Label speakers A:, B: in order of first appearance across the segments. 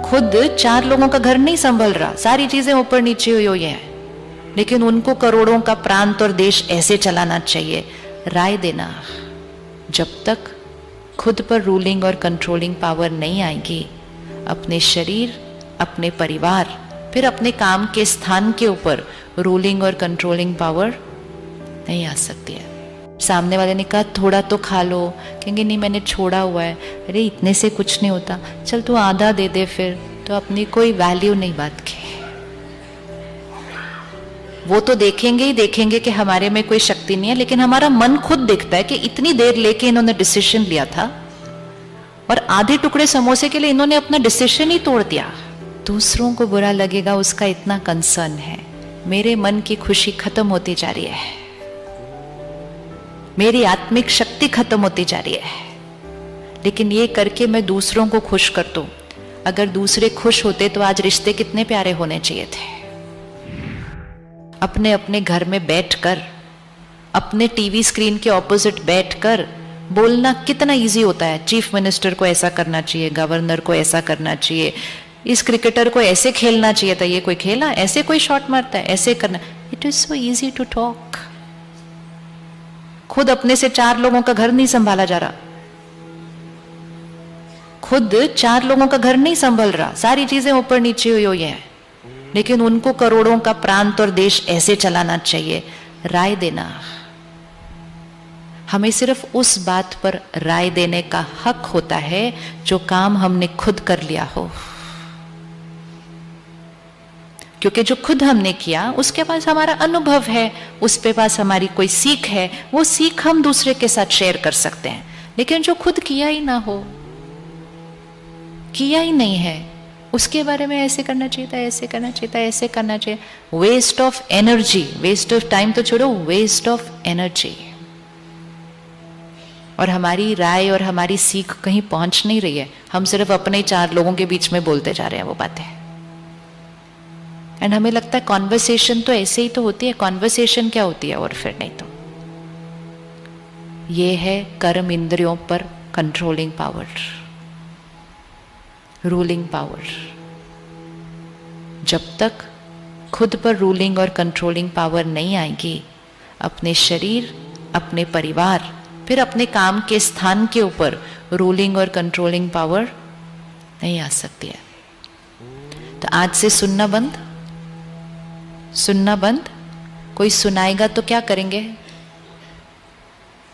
A: खुद 4 लोगों का घर नहीं संभल रहा, सारी चीजें ऊपर नीचे हुई है, लेकिन उनको करोड़ों का प्रांत और देश ऐसे चलाना चाहिए। राय देना, जब तक खुद पर रूलिंग और कंट्रोलिंग पावर नहीं आएगी, अपने शरीर, अपने परिवार, फिर अपने काम के स्थान के ऊपर रूलिंग और कंट्रोलिंग पावर नहीं आ सकती है। सामने वाले ने कहा थोड़ा तो खा लो, कहेंगे नहीं मैंने छोड़ा हुआ है, अरे इतने से कुछ नहीं होता, चल तू आधा दे दे, फिर तो अपनी कोई वैल्यू नहीं बात की। वो तो देखेंगे ही देखेंगे कि हमारे में कोई शक्ति नहीं है, लेकिन हमारा मन खुद देखता है कि इतनी देर लेके इन्होंने डिसीजन लिया था और आधे टुकड़े समोसे के लिए इन्होंने अपना डिसीजन ही तोड़ दिया। दूसरों को बुरा लगेगा उसका इतना कंसर्न है, मेरे मन की खुशी खत्म होती जा रही है, मेरी आत्मिक शक्ति खत्म होती जा रही है, लेकिन ये करके मैं दूसरों को खुश कर दूं। अगर दूसरे खुश होते तो आज रिश्ते कितने प्यारे होने चाहिए थे। अपने अपने घर में बैठकर, अपने टीवी स्क्रीन के ऑपोजिट बैठकर बोलना कितना इजी होता है। चीफ मिनिस्टर को ऐसा करना चाहिए, गवर्नर को ऐसा करना चाहिए, इस क्रिकेटर को ऐसे खेलना चाहिए था, ये कोई खेला, ऐसे कोई शॉट मारता है, ऐसे करना। It is so easy to talk. खुद अपने से 4 लोगों का घर नहीं संभाला जा रहा, खुद 4 लोगों का घर नहीं संभल रहा, सारी चीजें ऊपर नीचे हुई है, लेकिन उनको करोड़ों का प्रांत और देश ऐसे चलाना चाहिए। राय देना, हमें सिर्फ उस बात पर राय देने का हक होता है जो काम हमने खुद कर लिया हो, क्योंकि जो खुद हमने किया उसके पास हमारा अनुभव है, उस पे पास हमारी कोई सीख है, वो सीख हम दूसरे के साथ शेयर कर सकते हैं। लेकिन जो खुद किया ही ना हो, किया ही नहीं है, उसके बारे में ऐसे करना चाहिए था, ऐसे करना चाहिए था, ऐसे करना चाहिए। Waste of energy, waste of time तो छोड़ो, वेस्ट ऑफ एनर्जी। और हमारी राय और हमारी सीख कहीं पहुंच नहीं रही है, हम सिर्फ अपने 4 लोगों के बीच में बोलते जा रहे हैं वो बातें। एंड हमें लगता है कॉन्वर्सेशन तो ऐसे ही तो होती है, कॉन्वर्सेशन क्या होती है और फिर नहीं तो। ये है कर्म इंद्रियों पर कंट्रोलिंग पावर, रूलिंग पावर। जब तक खुद पर रूलिंग और कंट्रोलिंग पावर नहीं आएगी, अपने शरीर, अपने परिवार, फिर अपने काम के स्थान के ऊपर रूलिंग और कंट्रोलिंग पावर नहीं आ सकती है। तो आज से सुनना बंद, सुनना बंद। कोई सुनाएगा तो क्या करेंगे?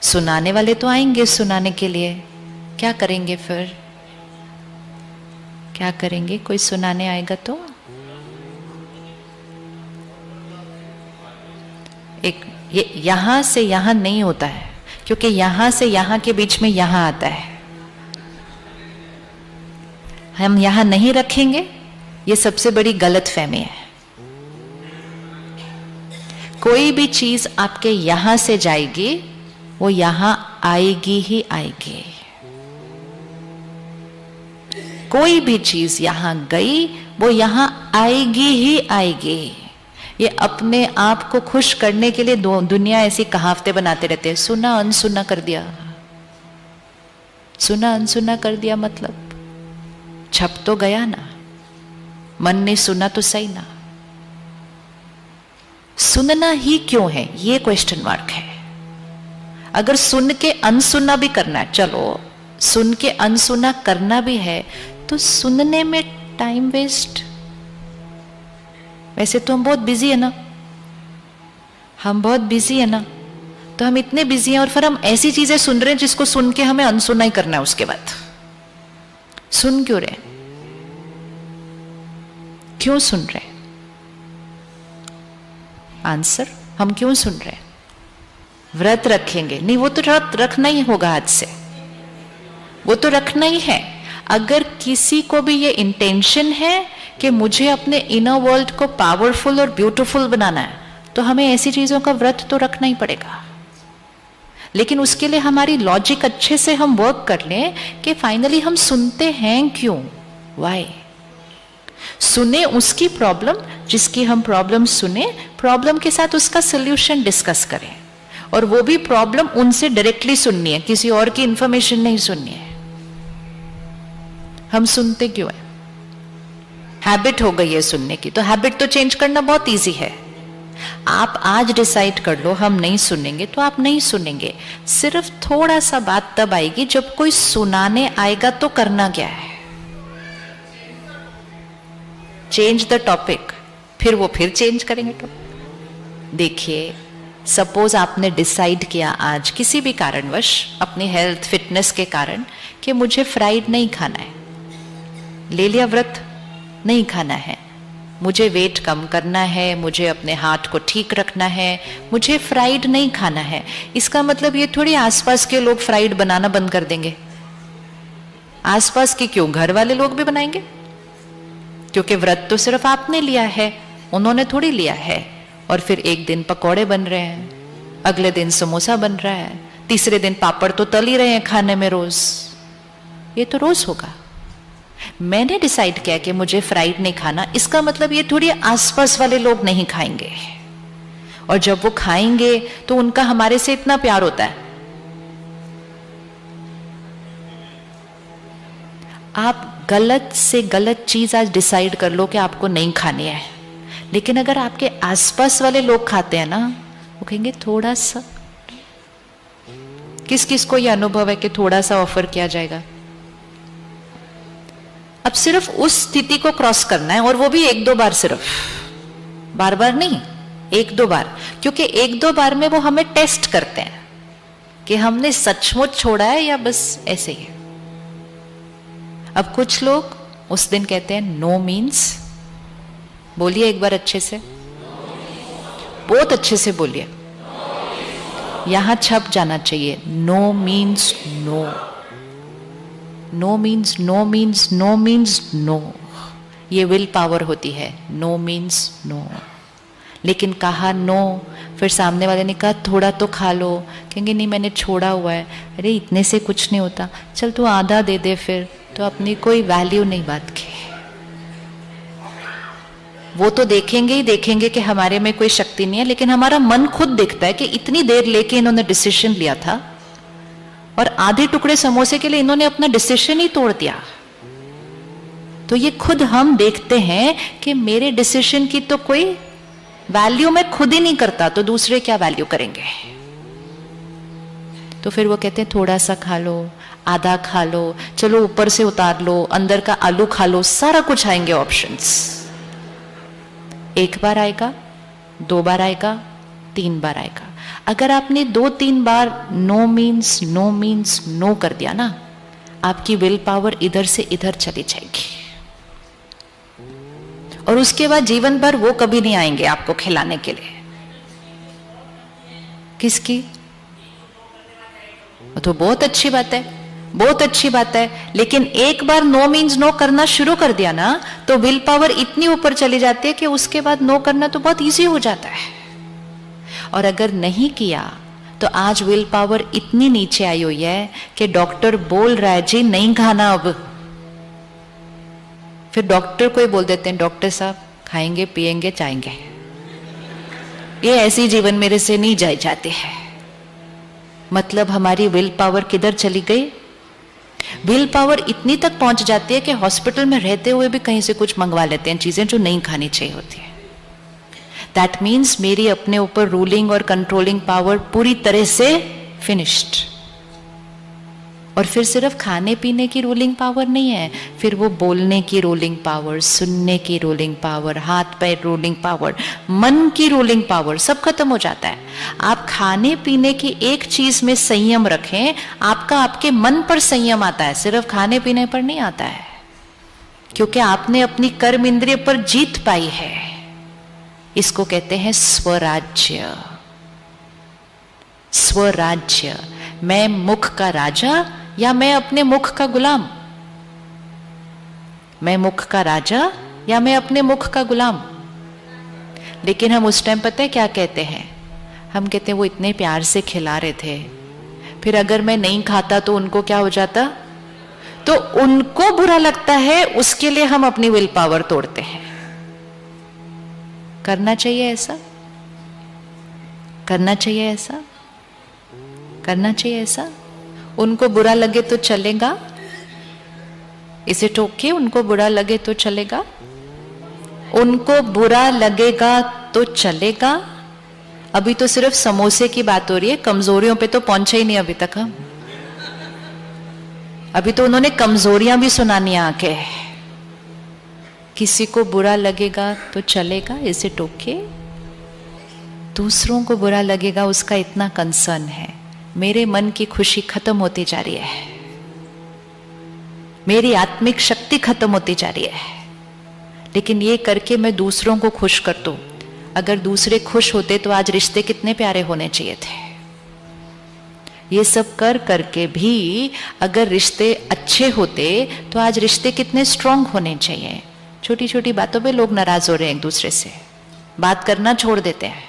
A: सुनाने वाले तो आएंगे सुनाने के लिए, क्या करेंगे फिर? क्या करेंगे? कोई सुनाने आएगा तो एक ये यहां से यहां नहीं होता है, क्योंकि यहां से यहां के बीच में यहां आता है। हम यहां नहीं रखेंगे, ये सबसे बड़ी गलतफहमी है। कोई भी चीज आपके यहां से जाएगी, वो यहां आएगी ही आएगी। कोई भी चीज यहां गई, वो यहां आएगी ही आएगी। ये अपने आप को खुश करने के लिए दुनिया ऐसी कहावतें बनाते रहते हैं। सुना अनसुना कर दिया, सुना अनसुना कर दिया मतलब छप तो गया ना, मन ने सुना तो सही ना। सुनना ही क्यों है, ये क्वेश्चन मार्क है। अगर सुन के अनसुना भी करना है, चलो सुन के अनसुना करना भी है, तो सुनने में टाइम वेस्ट। वैसे तो हम बहुत बिजी है ना, हम बहुत बिजी है ना, तो हम इतने बिजी हैं और फिर हम ऐसी चीजें सुन रहे हैं जिसको सुन के हमें अनसुना ही करना है। उसके बाद सुन क्यों रहे, क्यों सुन रहे? आंसर, हम क्यों सुन रहे? व्रत रखेंगे नहीं, वो तो व्रत रखना ही होगा आज से, वो तो रखना ही है। अगर किसी को भी ये इंटेंशन है कि मुझे अपने इनर वर्ल्ड को पावरफुल और ब्यूटीफुल बनाना है, तो हमें ऐसी चीजों का व्रत तो रखना ही पड़ेगा। लेकिन उसके लिए हमारी लॉजिक अच्छे से हम वर्क कर लें कि फाइनली हम सुनते हैं क्यों, वाई। सुने उसकी प्रॉब्लम, जिसकी हम प्रॉब्लम सुने, प्रॉब्लम के साथ उसका सोल्यूशन डिस्कस करें, और वो भी प्रॉब्लम उनसे डायरेक्टली सुननी है, किसी और की इंफॉर्मेशन नहीं सुननी है। हम सुनते क्यों है? हैबिट हो गई है सुनने की, तो हैबिट तो चेंज करना बहुत इजी है। आप आज डिसाइड कर लो हम नहीं सुनेंगे, तो आप नहीं सुनेंगे। सिर्फ थोड़ा सा बात तब आएगी जब कोई सुनाने आएगा, तो करना क्या है, चेंज द टॉपिक, फिर वो फिर चेंज करेंगे टॉपिक। देखिए, सपोज आपने डिसाइड किया आज किसी भी कारणवश, अपनी हेल्थ फिटनेस के कारण, कि मुझे फ्राइड नहीं खाना है, ले लिया व्रत, नहीं खाना है, मुझे वेट कम करना है, मुझे अपने हार्ट को ठीक रखना है, मुझे फ्राइड नहीं खाना है। इसका मतलब ये थोड़ी आसपास के लोग फ्राइड बनाना बंद कर देंगे। आसपास के क्यों, घर वाले लोग भी बनाएंगे, क्योंकि व्रत तो सिर्फ आपने लिया है, उन्होंने थोड़ी लिया है। और फिर एक दिन पकौड़े बन रहे हैं, अगले दिन समोसा बन रहा है, तीसरे दिन पापड़ तो तल ही रहे हैं खाने में रोज। ये तो रोज होगा। मैंने डिसाइड किया कि मुझे फ्राइड नहीं खाना, इसका मतलब ये थोड़ी आसपास वाले लोग नहीं खाएंगे। और जब वो खाएंगे तो उनका हमारे से इतना प्यार होता है। आप गलत से गलत चीज आज डिसाइड कर लो कि आपको नहीं खानी है, लेकिन अगर आपके आसपास वाले लोग खाते हैं ना, वो कहेंगे थोड़ा सा। किस किस को यह अनुभव है कि थोड़ा सा ऑफर किया जाएगा? अब सिर्फ उस स्थिति को क्रॉस करना है, और वो भी एक दो बार, सिर्फ बार बार नहीं, एक दो बार। क्योंकि एक दो बार में वो हमें टेस्ट करते हैं कि हमने सचमुच छोड़ा है या बस ऐसे ही। अब कुछ लोग उस दिन कहते हैं नो मीन्स, बोलिए एक बार अच्छे से, बहुत अच्छे से बोलिए, यहां छप जाना चाहिए। No means no, no means no means no means no. ये विल पावर होती है, नो मीन्स नो। लेकिन कहा नो, फिर सामने वाले ने कहा थोड़ा तो खा लो, कहेंगे नहीं मैंने छोड़ा हुआ है। अरे इतने से कुछ नहीं होता, चल तू आधा दे दे, फिर तो अपनी कोई वैल्यू नहीं बात की। वो तो देखेंगे ही देखेंगे कि हमारे में कोई शक्ति नहीं है, लेकिन हमारा मन खुद देखता है कि इतनी देर लेके इन्होंने डिसीजन लिया था, और आधे टुकड़े समोसे के लिए इन्होंने अपना डिसीजन ही तोड़ दिया। तो ये खुद हम देखते हैं कि मेरे डिसीजन की तो कोई वैल्यू मैं खुद ही नहीं करता, तो दूसरे क्या वैल्यू करेंगे। तो फिर वो कहते हैं थोड़ा सा खा लो, आधा खा लो, चलो ऊपर से उतार लो, अंदर का आलू खा लो, सारा कुछ आएंगे ऑप्शंस। एक बार आएगा, दो बार आएगा, तीन बार आएगा। अगर आपने दो तीन बार no means no means no कर दिया ना, आपकी विल पावर इधर से इधर चली जाएगी, और उसके बाद जीवन भर वो कभी नहीं आएंगे आपको खिलाने के लिए। किसकी? तो बहुत अच्छी बात है, बहुत अच्छी बात है, लेकिन एक बार नो मीन्स नो करना शुरू कर दिया ना, तो विल पावर इतनी ऊपर चली जाती है कि उसके बाद नो करना तो बहुत इजी हो जाता है। और अगर नहीं किया तो आज विल पावर इतनी नीचे आई हुई है कि डॉक्टर बोल रहा है जी नहीं खाना अब, फिर डॉक्टर को ही बोल देते हैं डॉक्टर साहब खाएंगे पिएंगे चाहेंगे, ये ऐसी जीवन मेरे से नहीं जाए जाते हैं। मतलब हमारी विल पावर किधर चली गई? विल पावर इतनी तक पहुंच जाती है कि हॉस्पिटल में रहते हुए भी कहीं से कुछ मंगवा लेते हैं चीजें जो नहीं खानी चाहिए होती है। दैट मीन्स मेरी अपने ऊपर रूलिंग और कंट्रोलिंग पावर पूरी तरह से फिनिश्ड। और फिर सिर्फ खाने पीने की रूलिंग पावर नहीं है, फिर वो बोलने की रूलिंग पावर, सुनने की रूलिंग पावर, हाथ पैर रूलिंग पावर, मन की रूलिंग पावर, सब खत्म हो जाता है। आप खाने पीने की एक चीज में संयम रखें, आपका आपके मन पर संयम आता है, सिर्फ खाने पीने पर नहीं आता है, क्योंकि आपने अपनी कर्म इंद्रिय पर जीत पाई है। इसको कहते हैं स्वराज्य। स्वराज्य, मैं मुख का राजा या मैं अपने मुख का गुलाम? मैं मुख का राजा या मैं अपने मुख का गुलाम? लेकिन हम उस टाइम पता है क्या कहते हैं? हम कहते हैं वो इतने प्यार से खिला रहे थे, फिर अगर मैं नहीं खाता तो उनको क्या हो जाता? तो उनको बुरा लगता है, उसके लिए हम अपनी विल पावर तोड़ते हैं। करना चाहिए ऐसा? करना चाहिए ऐसा? करना चाहिए ऐसा? उनको बुरा लगे तो चलेगा? इसे टोके उनको बुरा लगे तो चलेगा? उनको बुरा लगेगा तो चलेगा। अभी तो सिर्फ समोसे की बात हो रही है, कमजोरियों पे तो पहुंचे ही नहीं अभी तक हम। अभी तो उन्होंने कमजोरियां भी सुनानी आके। किसी को बुरा लगेगा तो चलेगा, इसे टोके। दूसरों को बुरा लगेगा उसका इतना कंसर्न है। मेरे मन की खुशी खत्म होती जा रही है, मेरी आत्मिक शक्ति खत्म होती जा रही है, लेकिन ये करके मैं दूसरों को खुश कर दूं। अगर दूसरे खुश होते तो आज रिश्ते कितने प्यारे होने चाहिए थे। ये सब कर करके भी अगर रिश्ते अच्छे होते तो आज रिश्ते कितने स्ट्रांग होने चाहिए। छोटी छोटी बातों पे लोग नाराज हो रहे हैं एक दूसरे से, बात करना छोड़ देते हैं,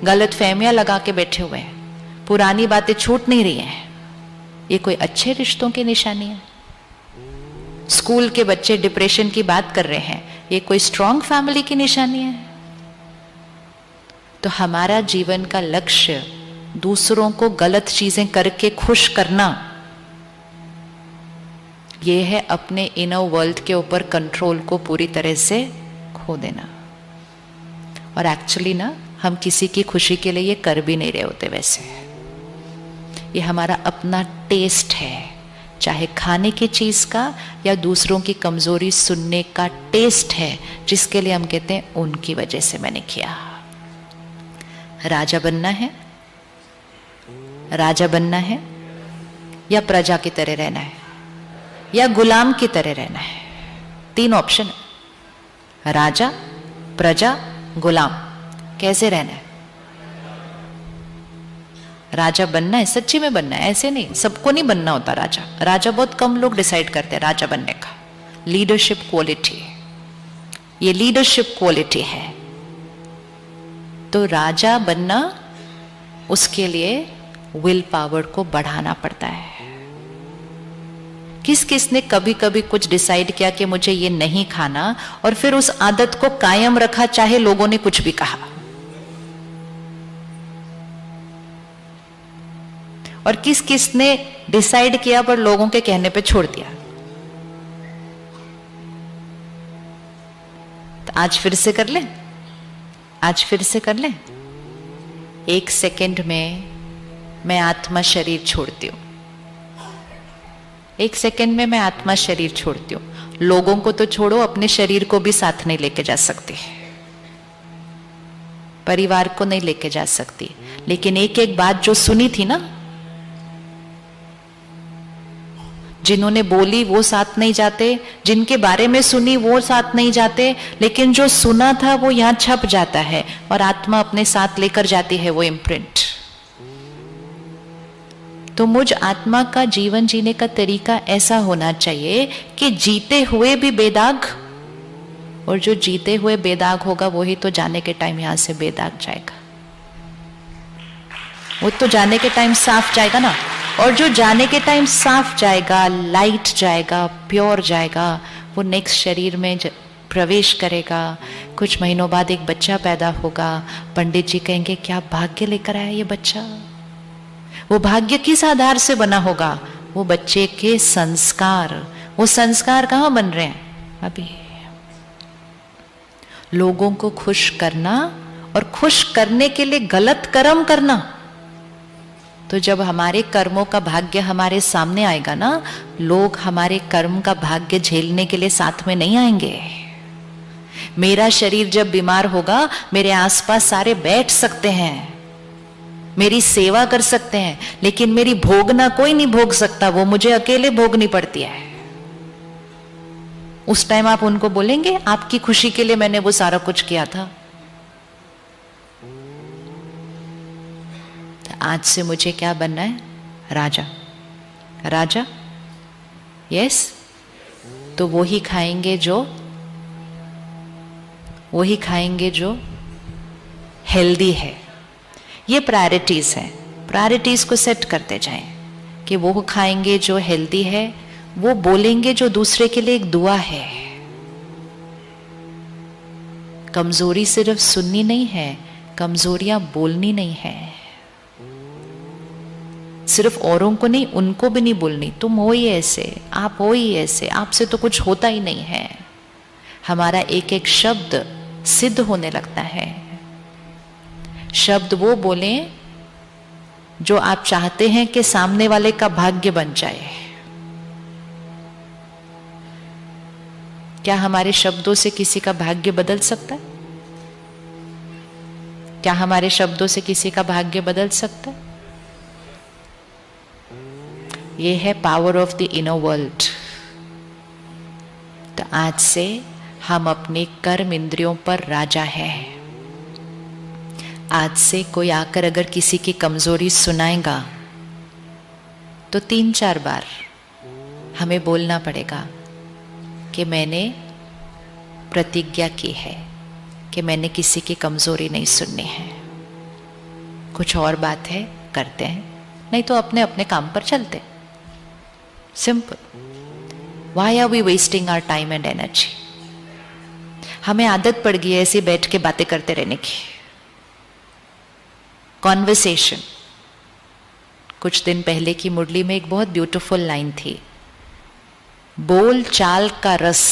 A: गलत फहमियां लगा के बैठे हुए हैं, पुरानी बातें छूट नहीं रही हैं। ये कोई अच्छे रिश्तों की निशानी है? स्कूल के बच्चे डिप्रेशन की बात कर रहे हैं, ये कोई स्ट्रांग फैमिली की निशानी है? तो हमारा जीवन का लक्ष्य दूसरों को गलत चीजें करके खुश करना, यह है अपने इनर वर्ल्ड के ऊपर कंट्रोल को पूरी तरह से खो देना। और एक्चुअली ना, हम किसी की खुशी के लिए ये कर भी नहीं रहे होते। वैसे ये हमारा अपना टेस्ट है, चाहे खाने की चीज का या दूसरों की कमजोरी सुनने का टेस्ट है, जिसके लिए हम कहते हैं उनकी वजह से मैंने किया। राजा बनना है, राजा बनना है या प्रजा की तरह रहना है या गुलाम की तरह रहना है। 3 ऑप्शन है, राजा, प्रजा, गुलाम। कैसे रहना है? राजा बनना है, सच्ची में बनना है, ऐसे नहीं। सबको नहीं बनना होता राजा। राजा बहुत कम लोग डिसाइड करते हैं राजा बनने का। लीडरशिप क्वालिटी, ये लीडरशिप क्वालिटी है। तो राजा बनना, उसके लिए विल पावर को बढ़ाना पड़ता है। किस किस ने कभी कभी कुछ डिसाइड किया कि मुझे ये नहीं खाना, और फिर उस आदत को कायम रखा चाहे लोगों ने कुछ भी कहा? और किस किस ने डिसाइड किया पर लोगों के कहने पे छोड़ दिया? तो आज फिर से कर ले, आज फिर से कर ले। 1 सेकंड में मैं आत्मा शरीर छोड़ती हूं। 1 सेकंड में मैं आत्मा शरीर छोड़ती हूं। लोगों को तो छोड़ो, अपने शरीर को भी साथ नहीं लेके जा सकती, परिवार को नहीं लेके जा सकती। लेकिन एक एक बात जो सुनी थी ना, जिन्होंने बोली वो साथ नहीं जाते, जिनके बारे में सुनी वो साथ नहीं जाते, लेकिन जो सुना था वो यहां छप जाता है और आत्मा अपने साथ लेकर जाती है वो इम्प्रिंट। तो मुझ आत्मा का जीवन जीने का तरीका ऐसा होना चाहिए कि जीते हुए भी बेदाग, और जो जीते हुए बेदाग होगा वही तो जाने के टाइम यहां से बेदाग जाएगा। वो तो जाने के टाइम साफ जाएगा ना, और जो जाने के टाइम साफ जाएगा, लाइट जाएगा, प्योर जाएगा, वो नेक्स्ट शरीर में प्रवेश करेगा। कुछ महीनों बाद एक बच्चा पैदा होगा। पंडित जी कहेंगे क्या भाग्य लेकर आया ये बच्चा। वो भाग्य किस आधार से बना होगा? वो बच्चे के संस्कार। वो संस्कार कहाँ बन रहे हैं? अभी लोगों को खुश करना, और खुश करने के लिए गलत कर्म करना। तो जब हमारे कर्मों का भाग्य हमारे सामने आएगा ना, लोग हमारे कर्म का भाग्य झेलने के लिए साथ में नहीं आएंगे। मेरा शरीर जब बीमार होगा, मेरे आसपास सारे बैठ सकते हैं, मेरी सेवा कर सकते हैं, लेकिन मेरी भोगना कोई नहीं भोग सकता, वो मुझे अकेले भोगनी पड़ती है। उस टाइम आप उनको बोलेंगे आपकी खुशी के लिए मैंने वो सारा कुछ किया था। आज से मुझे क्या बनना है? राजा। राजा, यस। तो वो ही खाएंगे जो हेल्दी है। ये प्रायोरिटीज है, प्रायोरिटीज को सेट करते जाएं कि वो खाएंगे जो हेल्दी है, वो बोलेंगे जो दूसरे के लिए एक दुआ है। कमजोरी सिर्फ सुननी नहीं है, कमजोरियां बोलनी नहीं है। सिर्फ औरों को नहीं, उनको भी नहीं बोलनी तुम हो ही ऐसे, आप हो ही ऐसे, आपसे तो कुछ होता ही नहीं है। हमारा एक एक शब्द सिद्ध होने लगता है। शब्द वो बोलें जो आप चाहते हैं कि सामने वाले का भाग्य बन जाए। क्या हमारे शब्दों से किसी का भाग्य बदल सकता है? क्या हमारे शब्दों से किसी का भाग्य बदल सकता है? ये है power of the inner world. तो आज से हम अपने कर्म इंद्रियों पर राजा हैं। आज से कोई आकर अगर किसी की कमजोरी सुनाएगा तो 3-4 बार हमें बोलना पड़ेगा कि मैंने प्रतिज्ञा की है कि मैंने किसी की कमजोरी नहीं सुननी है। कुछ और बात है करते हैं, नहीं तो अपने अपने काम पर चलते। Simple. Why are we wasting our time and energy? हमें आदत पड़ गई है ऐसे बैठ के बातें करते रहने की। कॉन्वर्सेशन। कुछ दिन पहले की मुरली में एक बहुत ब्यूटीफुल लाइन थी, बोल चाल का रस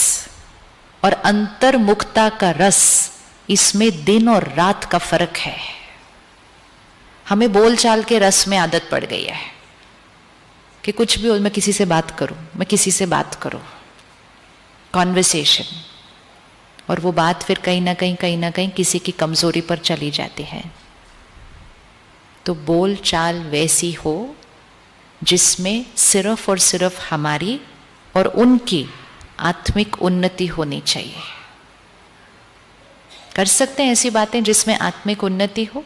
A: और अंतर्मुखता का रस, इसमें दिन और रात का फर्क है। हमें बोल चाल के रस में आदत पड़ गई है कि कुछ भी हो मैं किसी से बात करूं, मैं किसी से बात करूं। कॉन्वर्सेशन। और वो बात फिर कहीं ना कहीं किसी की कमजोरी पर चली जाती है। तो बोल चाल वैसी हो जिसमें सिर्फ और सिर्फ हमारी और उनकी आत्मिक उन्नति होनी चाहिए। कर सकते हैं ऐसी बातें जिसमें आत्मिक उन्नति हो?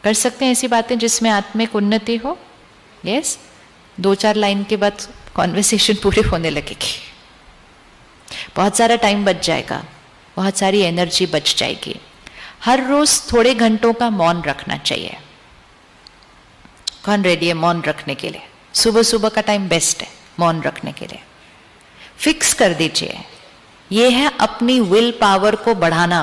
A: कर सकते हैं ऐसी बातें जिसमें आत्मिक उन्नति हो? यस। 2-4 लाइन के बाद कॉन्वर्सेशन पूरी होने लगेगी, बहुत सारा टाइम बच जाएगा, बहुत सारी एनर्जी बच जाएगी। हर रोज थोड़े घंटों का मौन रखना चाहिए। कौन रेडी है मौन रखने के लिए? सुबह सुबह का टाइम बेस्ट है मौन रखने के लिए। फिक्स कर दीजिए, ये है अपनी विल पावर को बढ़ाना।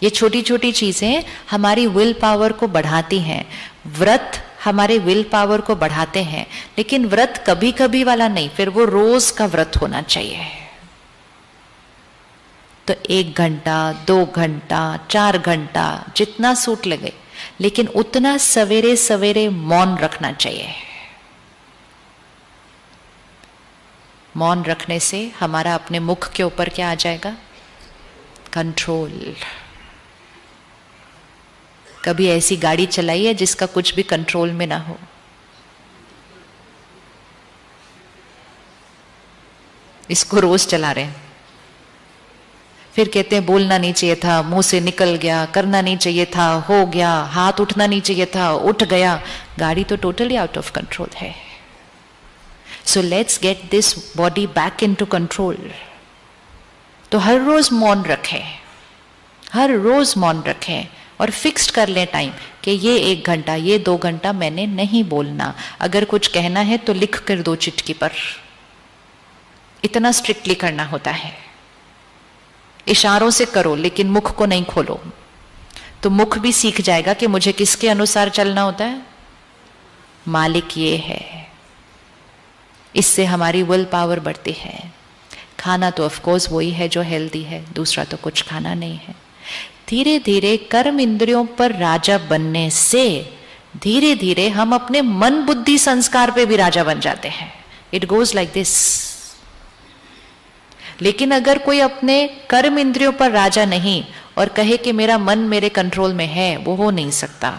A: ये छोटी छोटी चीजें हमारी विल पावर को बढ़ाती हैं। व्रत हमारे विल पावर को बढ़ाते हैं, लेकिन व्रत कभी कभी वाला नहीं, फिर वो रोज का व्रत होना चाहिए। तो 1 घंटा, 2 घंटा, 4 घंटा जितना सूट लगे, लेकिन उतना सवेरे सवेरे मौन रखना चाहिए। मौन रखने से हमारा अपने मुख के ऊपर क्या आ जाएगा? कंट्रोल। कभी ऐसी गाड़ी चलाई है जिसका कुछ भी कंट्रोल में ना हो? इसको रोज चला रहे हैं, फिर कहते हैं बोलना नहीं चाहिए था, मुंह से निकल गया, करना नहीं चाहिए था, हो गया, हाथ उठना नहीं चाहिए था, उठ गया। गाड़ी तो टोटली आउट ऑफ कंट्रोल है। So let's get this body back into control. तो हर रोज मौन रखें, हर रोज मौन रखें और फिक्स्ड कर लें टाइम कि ये 1 घंटा, ये 2 घंटा मैंने नहीं बोलना। अगर कुछ कहना है तो लिख कर दो चिट्ठी पर। इतना स्ट्रिक्टली करना होता है। इशारों से करो लेकिन मुख को नहीं खोलो, तो मुख भी सीख जाएगा कि मुझे किसके अनुसार चलना होता है। मालिक ये है। इससे हमारी विल पावर बढ़ती है। खाना तो ऑफ कोर्स वही है जो हेल्दी है, दूसरा तो कुछ खाना नहीं है। धीरे धीरे कर्म इंद्रियों पर राजा बनने से धीरे धीरे हम अपने मन बुद्धि संस्कार पे भी राजा बन जाते हैं। It goes like this. लेकिन अगर कोई अपने कर्म इंद्रियों पर राजा नहीं और कहे कि मेरा मन मेरे कंट्रोल में है, वो हो नहीं सकता,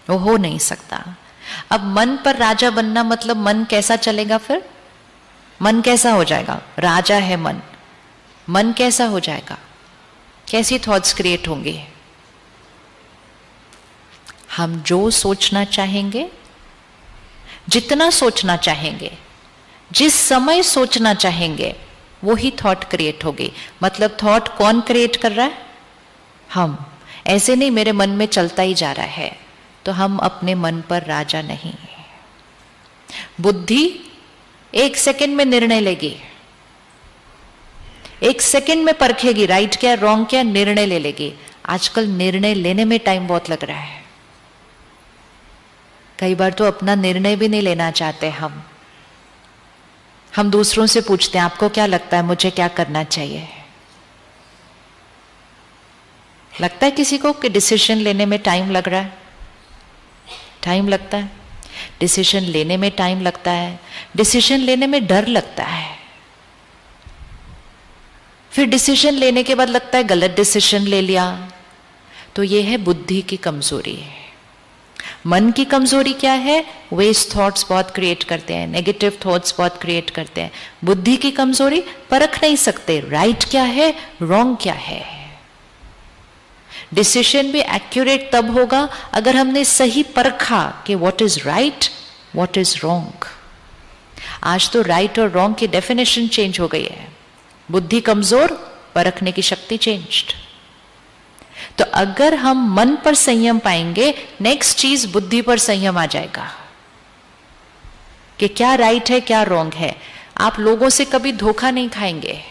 A: वो हो नहीं सकता। अब मन पर राजा बनना मतलब मन कैसा चलेगा? फिर मन कैसा हो जाएगा? राजा है मन, मन कैसा हो जाएगा? कैसी थॉट्स क्रिएट होंगे? हम जो सोचना चाहेंगे, जितना सोचना चाहेंगे, जिस समय सोचना चाहेंगे, वो ही थॉट क्रिएट होगी। मतलब थॉट कौन क्रिएट कर रहा है? हम। ऐसे नहीं मेरे मन में चलता ही जा रहा है, तो हम अपने मन पर राजा नहीं। बुद्धि 1 सेकंड में निर्णय लेगी, 1 सेकंड में परखेगी राइट क्या रॉन्ग क्या, निर्णय ले लेगी। आजकल निर्णय लेने में टाइम बहुत लग रहा है। कई बार तो अपना निर्णय भी नहीं लेना चाहते हम। हम दूसरों से पूछते हैं आपको क्या लगता है मुझे क्या करना चाहिए? लगता है किसी को कि डिसीजन लेने में टाइम लग रहा है? टाइम लगता है, डिसीजन लेने में टाइम लगता है, डिसीजन लेने में डर लगता है, फिर डिसीजन लेने के बाद लगता है गलत डिसीजन ले लिया। तो ये है बुद्धि की कमजोरी है। मन की कमजोरी क्या है? वेस्ट थॉट्स बहुत क्रिएट करते हैं, नेगेटिव थॉट्स बहुत क्रिएट करते हैं। बुद्धि की कमजोरी, परख नहीं सकते राइट क्या है रॉन्ग क्या है। डिसीजन भी एक्यूरेट तब होगा अगर हमने सही परखा कि what is right what is wrong. आज तो राइट और रॉन्ग की डेफिनेशन चेंज हो गई है। बुद्धि कमजोर, परखने की शक्ति चेंज्ड। तो अगर हम मन पर संयम पाएंगे, नेक्स्ट चीज बुद्धि पर संयम आ जाएगा कि क्या राइट है क्या रॉन्ग है। आप लोगों से कभी धोखा नहीं खाएंगे।